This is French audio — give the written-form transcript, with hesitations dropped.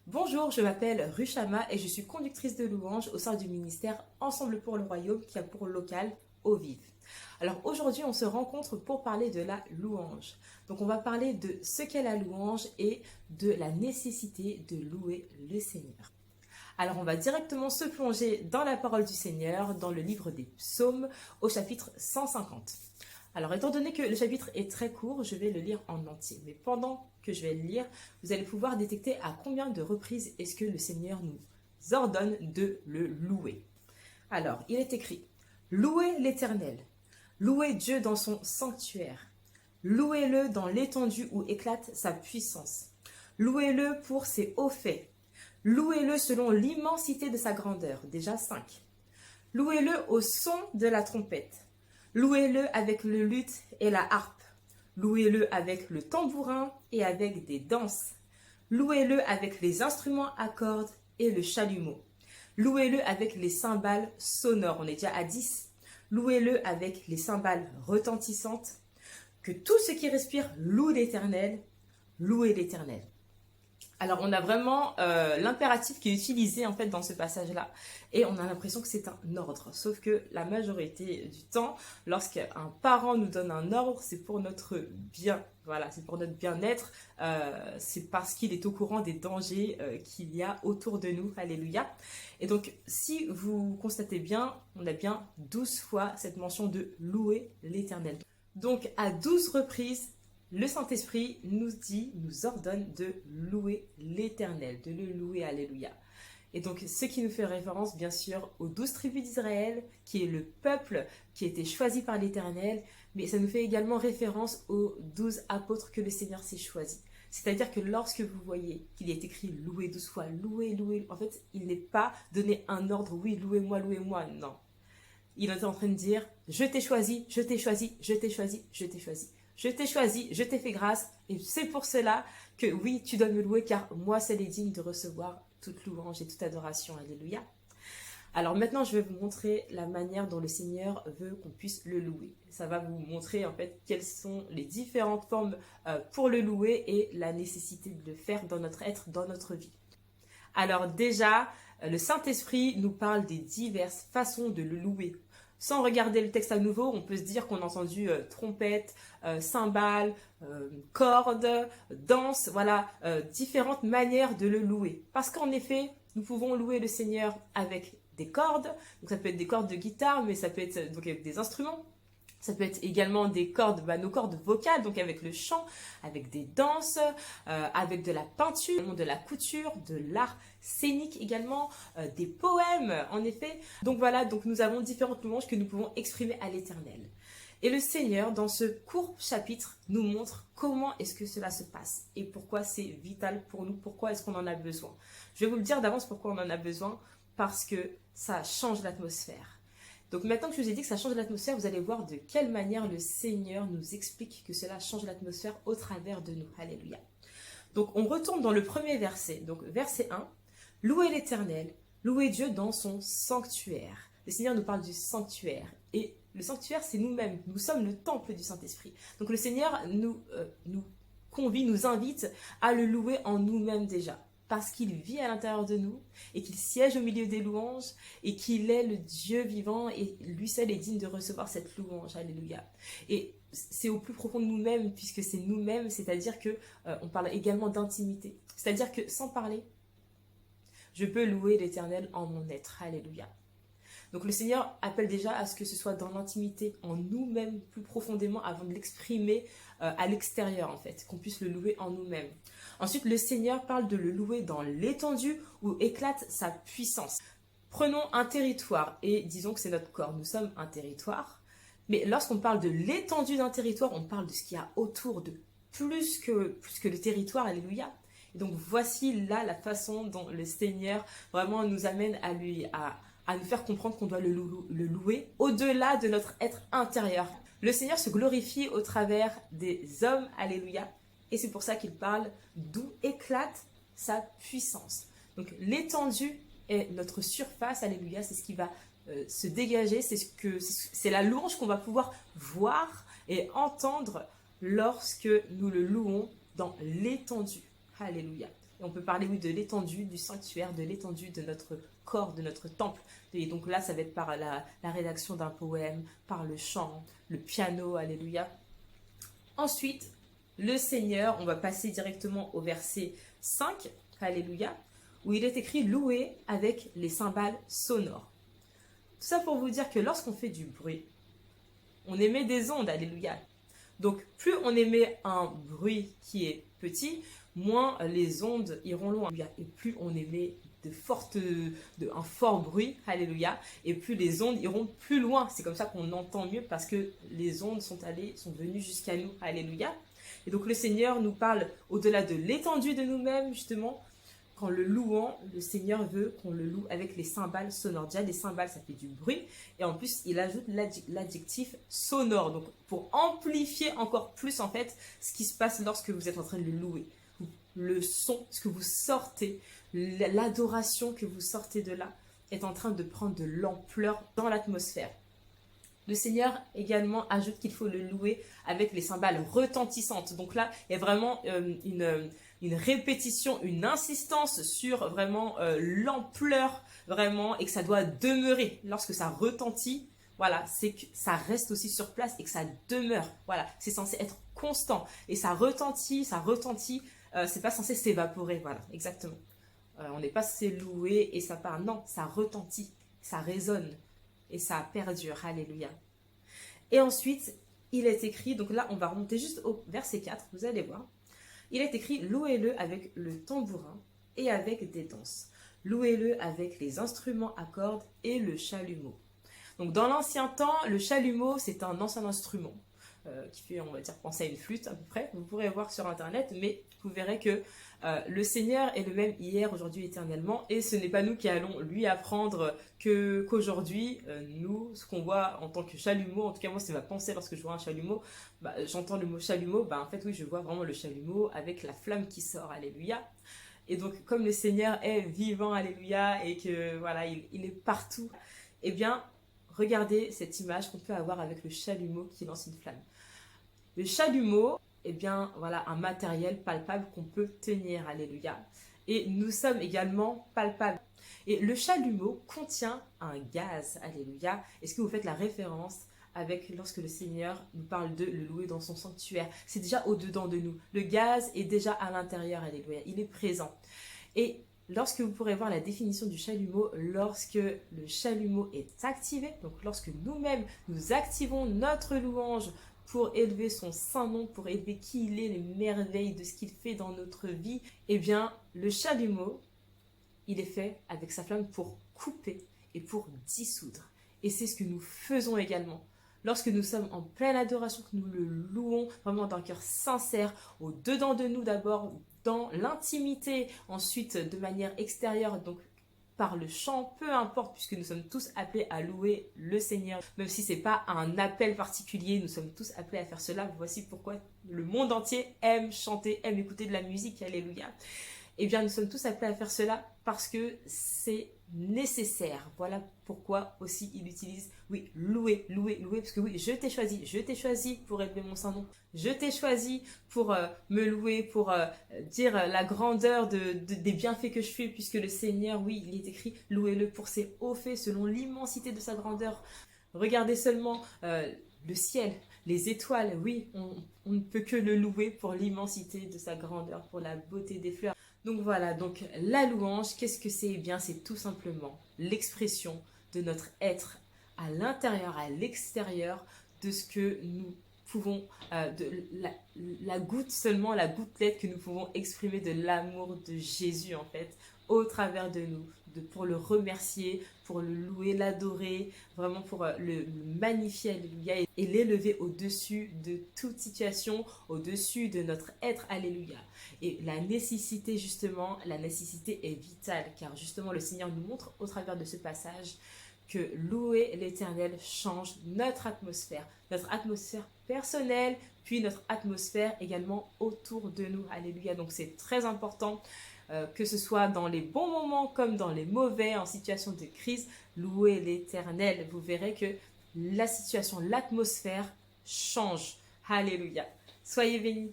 Bonjour, je m'appelle Ruchama et je suis conductrice de louanges au sein du ministère Ensemble pour le Royaume qui a pour local Eau Vive. Alors aujourd'hui, on se rencontre pour parler de la louange. Donc on va parler de ce qu'est la louange et de la nécessité de louer le Seigneur. Alors on va directement se plonger dans la parole du Seigneur, dans le livre des psaumes au chapitre 150. Alors, étant donné que le chapitre est très court, je vais le lire en entier. Mais pendant que je vais le lire, vous allez pouvoir détecter à combien de reprises est-ce que le Seigneur nous ordonne de le louer. Alors, il est écrit: Louez l'Éternel, louez Dieu dans son sanctuaire, louez-le dans l'étendue où éclate sa puissance, louez-le pour ses hauts faits, louez-le selon l'immensité de sa grandeur, déjà 5. Louez-le au son de la trompette. Louez-le avec le luth et la harpe. Louez-le avec le tambourin et avec des danses. Louez-le avec les instruments à cordes et le chalumeau. Louez-le avec les cymbales sonores. On est déjà à 10. Louez-le avec les cymbales retentissantes. Que tout ce qui respire loue l'Éternel. Louez l'Éternel. Alors on a vraiment l'impératif qui est utilisé en fait dans ce passage-là et on a l'impression que c'est un ordre. Sauf que la majorité du temps, lorsqu'un parent nous donne un ordre, c'est pour notre bien. Voilà, c'est pour notre bien-être. C'est parce qu'il est au courant des dangers qu'il y a autour de nous. Alléluia. Et donc si vous constatez bien, on a bien 12 fois cette mention de louer l'Éternel. Donc à 12 reprises, le Saint-Esprit nous ordonne de louer l'Éternel, de le louer, alléluia. Et donc, ce qui nous fait référence, bien sûr, aux 12 tribus d'Israël, qui est le peuple qui a été choisi par l'Éternel, mais ça nous fait également référence aux 12 apôtres que le Seigneur s'est choisi. C'est-à-dire que lorsque vous voyez qu'il est écrit louer 12 fois, louer, louer, en fait, il n'est pas donné un ordre, oui, louez-moi, non. Il est en train de dire, je t'ai choisi, je t'ai choisi, je t'ai choisi, je t'ai choisi. Je t'ai choisi, je t'ai fait grâce, et c'est pour cela que oui, tu dois me louer, car moi, seul est digne de recevoir toute louange et toute adoration. Alléluia. Alors maintenant, je vais vous montrer la manière dont le Seigneur veut qu'on puisse le louer. Ça va vous montrer en fait quelles sont les différentes formes pour le louer et la nécessité de le faire dans notre être, dans notre vie. Alors déjà, le Saint-Esprit nous parle des diverses façons de le louer. Sans regarder le texte à nouveau, on peut se dire qu'on a entendu trompette, cymbales, cordes, danse, voilà, différentes manières de le louer. Parce qu'en effet, nous pouvons louer le Seigneur avec des cordes, donc ça peut être des cordes de guitare, mais ça peut être donc avec des instruments. Ça peut être également des cordes, nos cordes vocales, donc avec le chant, avec des danses, avec de la peinture, de la couture, de l'art scénique également, des poèmes en effet. Donc voilà, donc nous avons différentes louanges que nous pouvons exprimer à l'Éternel. Et le Seigneur, dans ce court chapitre, nous montre comment est-ce que cela se passe et pourquoi c'est vital pour nous, pourquoi est-ce qu'on en a besoin. Je vais vous le dire d'avance pourquoi on en a besoin, parce que ça change l'atmosphère. Donc maintenant que je vous ai dit que ça change l'atmosphère, vous allez voir de quelle manière le Seigneur nous explique que cela change l'atmosphère au travers de nous. Alléluia. Donc on retourne dans le premier verset. Donc verset 1. Louez l'Éternel, louez Dieu dans son sanctuaire. Le Seigneur nous parle du sanctuaire. Et le sanctuaire, c'est nous-mêmes. Nous sommes le temple du Saint-Esprit. Donc le Seigneur nous convie, nous invite à le louer en nous-mêmes déjà. Parce qu'il vit à l'intérieur de nous et qu'il siège au milieu des louanges et qu'il est le Dieu vivant et lui seul est digne de recevoir cette louange. Alléluia. Et c'est au plus profond de nous-mêmes puisque c'est nous-mêmes, c'est-à-dire que on parle également d'intimité. C'est-à-dire que sans parler, je peux louer l'Éternel en mon être. Alléluia. Donc le Seigneur appelle déjà à ce que ce soit dans l'intimité, en nous-mêmes plus profondément avant de l'exprimer à l'extérieur en fait, qu'on puisse le louer en nous-mêmes. Ensuite, le Seigneur parle de le louer dans l'étendue où éclate sa puissance. Prenons un territoire et disons que c'est notre corps. Nous sommes un territoire, mais lorsqu'on parle de l'étendue d'un territoire, on parle de ce qu'il y a autour de plus que le territoire, alléluia. Et donc voici là la façon dont le Seigneur vraiment nous amène à nous faire comprendre qu'on doit le louer au-delà de notre être intérieur. Le Seigneur se glorifie au travers des hommes, alléluia. Et c'est pour ça qu'il parle d'où éclate sa puissance. Donc l'étendue est notre surface, alléluia, c'est ce qui va se dégager, c'est la louange qu'on va pouvoir voir et entendre lorsque nous le louons dans l'étendue. Alléluia. Et on peut parler, oui, de l'étendue du sanctuaire, de l'étendue de notre corps, de notre temple. Et donc là, ça va être par la rédaction d'un poème, par le chant, le piano, alléluia. Ensuite, le Seigneur, on va passer directement au verset 5, alléluia, où il est écrit louer avec les cymbales sonores. Tout ça pour vous dire que lorsqu'on fait du bruit, on émet des ondes, alléluia. Donc plus on émet un bruit qui est petit, moins les ondes iront loin. Et plus on émet un fort bruit, alléluia, et plus les ondes iront plus loin. C'est comme ça qu'on entend mieux parce que les ondes sont venues jusqu'à nous, alléluia. Et donc le Seigneur nous parle au-delà de l'étendue de nous-mêmes, justement, qu'en le louant, le Seigneur veut qu'on le loue avec les cymbales sonores. Déjà, les cymbales, ça fait du bruit. Et en plus, il ajoute l'adjectif sonore. Donc, pour amplifier encore plus, en fait, ce qui se passe lorsque vous êtes en train de le louer. Le son, ce que vous sortez, l'adoration que vous sortez de là, est en train de prendre de l'ampleur dans l'atmosphère. Le Seigneur également ajoute qu'il faut le louer avec les cymbales retentissantes. Donc là, il y a vraiment une répétition, une insistance sur vraiment l'ampleur, vraiment, et que ça doit demeurer. Lorsque ça retentit, voilà, c'est que ça reste aussi sur place et que ça demeure. Voilà, c'est censé être constant. Et ça retentit, c'est pas censé s'évaporer. Voilà, exactement. On n'est pas censé louer et ça part. Non, ça retentit, ça résonne et ça perdure. Alléluia. Et ensuite, il est écrit, donc là, on va remonter juste au verset 4, vous allez voir. Il est écrit, louez-le avec le tambourin et avec des danses. Louez-le avec les instruments à cordes et le chalumeau. Donc dans l'ancien temps, le chalumeau, c'est un ancien instrument qui fait, on va dire, penser à une flûte à peu près. Vous pourrez voir sur internet, mais vous verrez que le Seigneur est le même hier, aujourd'hui, éternellement. Et ce n'est pas nous qui allons lui apprendre qu'aujourd'hui, nous, ce qu'on voit en tant que chalumeau, en tout cas moi c'est ma pensée lorsque je vois un chalumeau, j'entends le mot chalumeau, en fait oui, je vois vraiment le chalumeau avec la flamme qui sort, alléluia. Et donc comme le Seigneur est vivant, alléluia, et que voilà, il est partout, eh bien, regardez cette image qu'on peut avoir avec le chalumeau qui lance une flamme. Le chalumeau, eh bien, voilà, un matériel palpable qu'on peut tenir, alléluia. Et nous sommes également palpables. Et le chalumeau contient un gaz, alléluia. Est-ce que vous faites la référence avec lorsque le Seigneur nous parle de le louer dans son sanctuaire? C'est déjà au-dedans de nous. Le gaz est déjà à l'intérieur, alléluia. Il est présent. Et lorsque vous pourrez voir la définition du chalumeau, lorsque le chalumeau est activé, donc lorsque nous-mêmes nous activons notre louange pour élever son saint nom, pour élever qui il est, les merveilles de ce qu'il fait dans notre vie, eh bien, le chalumeau, il est fait avec sa flamme pour couper et pour dissoudre. Et c'est ce que nous faisons également. Lorsque nous sommes en pleine adoration, que nous le louons vraiment d'un cœur sincère, au-dedans de nous d'abord, dans l'intimité, ensuite de manière extérieure, donc par le chant, peu importe, puisque nous sommes tous appelés à louer le Seigneur, même si ce n'est pas un appel particulier, nous sommes tous appelés à faire cela. Voici pourquoi le monde entier aime chanter, aime écouter de la musique, alléluia. Eh bien, nous sommes tous appelés à faire cela parce que c'est nécessaire. Voilà pourquoi aussi il utilise, oui, louer, parce que oui, je t'ai choisi pour élever mon saint nom. Je t'ai choisi pour me louer, pour dire la grandeur des bienfaits que je fais, puisque le Seigneur, oui, il est écrit, louez-le pour ses hauts faits, selon l'immensité de sa grandeur. Regardez seulement le ciel, les étoiles, oui, on ne peut que le louer pour l'immensité de sa grandeur, pour la beauté des fleurs. Donc voilà, donc la louange, qu'est-ce que c'est? Eh bien, c'est tout simplement l'expression de notre être à l'intérieur, à l'extérieur de ce que nous pouvons, de la goutte seulement, la gouttelette que nous pouvons exprimer de l'amour de Jésus en fait, au travers de nous, pour le remercier, pour le louer, l'adorer, vraiment pour le magnifier, alléluia, et l'élever au-dessus de toute situation, au-dessus de notre être, alléluia. Et la nécessité justement, la nécessité est vitale, car justement le Seigneur nous montre au travers de ce passage que louer l'Éternel change notre atmosphère personnelle, puis notre atmosphère également autour de nous, alléluia. Donc c'est très important. Que ce soit dans les bons moments comme dans les mauvais, en situation de crise, louez l'Éternel. Vous verrez que la situation, l'atmosphère change. Alléluia. Soyez bénis.